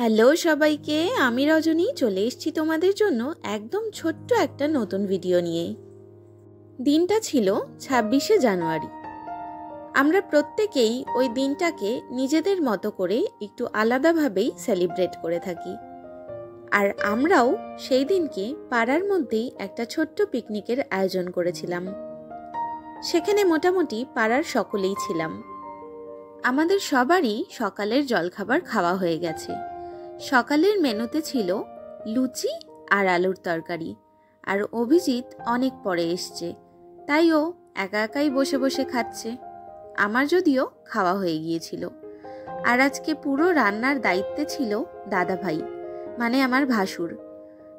Hello সবাইকে, আমি রজনী চলে এসেছি তোমাদের জন্য একদম ছোট্ট একটা নতুন ভিডিও নিয়ে। দিনটা ছিল 26শে জানুয়ারি। আমরা প্রত্যেকেই ওই দিনটাকে নিজেদের মতো করে একটু আলাদাভাবেই সেলিব্রেট করে থাকি। আর আমরাও সেই দিনকে পাড়ার মধ্যেই একটা ছোট্ট পিকনিকের আয়োজন করেছিলাম। সেখানে মোটামুটি পাড়ার সকলেই ছিলাম। আমাদের সবারই সকালের জলখাবার খাওয়া হয়ে গেছে। সকালের মেনুতে ছিল লুচি আর আলুর তরকারি। আর অভিজিৎ অনেক পরে এসছে, তাই ও একা একাই বসে বসে খাচ্ছে। আমার যদিও খাওয়া হয়ে গিয়েছিল। আর আজকে পুরো রান্নার দায়িত্বে ছিল দাদাভাই, মানে আমার ভাসুর।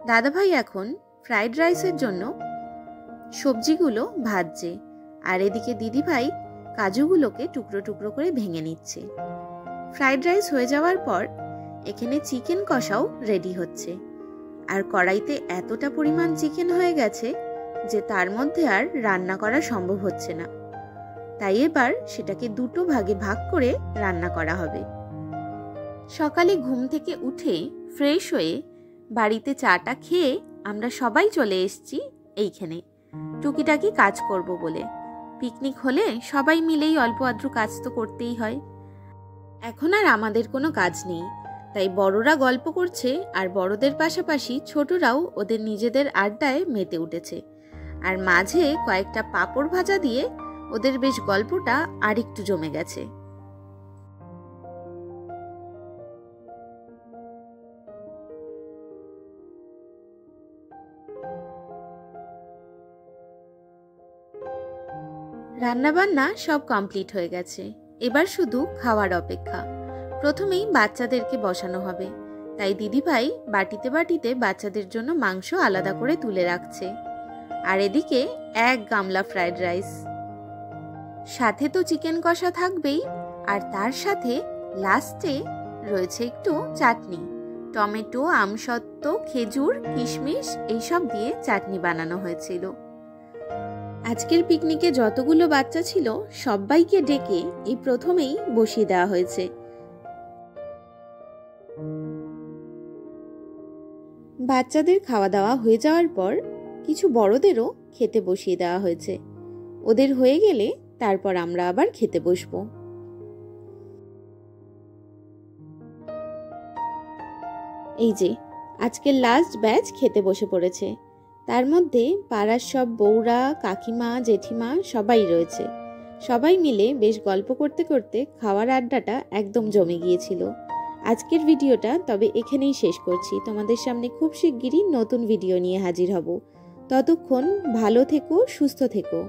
দাদাভাই এখন ফ্রাইড রাইসের জন্য সবজিগুলো ভাজছে, আর এদিকে দিদিভাই কাজুগুলোকে টুকরো টুকরো করে ভেঙে নিচ্ছে। ফ্রাইড রাইস হয়ে যাওয়ার পর এখানে চিকেন কষাও রেডি হচ্ছে। আর কড়াইতে এতটা পরিমাণ চিকেন হয়ে গেছে যে তার মধ্যে আর রান্না করা সম্ভব হচ্ছে না। তাই এবার সেটাকে দুটো ভাগে ভাগ করে রান্না করা হবে। সকালে ঘুম থেকে উঠে ফ্রেশ হয়ে বাড়িতে চাটা খেয়ে আমরা সবাই চলে এসেছি এইখানে টুকিটাকি কাজ করব বলে। পিকনিক হলে সবাই মিলেই অল্প আদ্র কাজ তো করতেই হয়। এখন আর আমাদের কোনো কাজ নেই, তাই বড়রা গল্প করছে আর বড়দের পাশাপাশি ছোটরাও ওদের নিজেদের আড্ডায় মেতে উঠেছে। আর মাঝে কয়েকটা পাঁপড় ভাজা দিয়ে ওদের বেশ গল্পটা আরেকটু জমে গেছে। রান্নাবান্না সব কমপ্লিট হয়ে গেছে, এবার শুধু খাওয়ার অপেক্ষা। প্রথমেই বাচ্চাদেরকে বসানো হবে, তাই দিদিভাই বাটিতে বাটিতে বাচ্চাদের জন্য মাংস আলাদা করে তুলে রাখছে। আর এদিকে এক গামলা ফ্রাইড রাইস, সাথে তো চিকেন কষা থাকবেই। আর তার সাথে লাস্টে রয়েছে একটু চাটনি, টমেটো, আমসত্ত্ব, খেজুর, কিশমিশ এইসব দিয়ে চাটনি বানানো হয়েছিল। আজকের পিকনিকে যতগুলো বাচ্চা ছিল সবাইকে ডেকে এই প্রথমেই বসিয়ে দেওয়া হয়েছে। বাচ্চাদের খাওয়া দাওয়া হয়ে যাওয়ার পর কিছু বড়দেরও খেতে বসিয়ে দেওয়া হয়েছে। ওদের হয়ে গেলে তারপর আমরা আবার খেতে বসবো। এই যে আজকের লাস্ট ব্যাচ খেতে বসে পড়েছে। তার মধ্যে পাড়ার সব বউরা, কাকিমা, জেঠিমা সবাই রয়েছে। সবাই মিলে বেশ গল্প করতে করতে খাওয়ার আড্ডাটা একদম জমে গিয়েছিল। আজকের ভিডিওটা তবে এখানেই শেষ করছি। তোমাদের সামনে খুব শিগগিরই নতুন ভিডিও নিয়ে হাজির হব। ততক্ষণ ভালো থেকো, সুস্থ থেকো।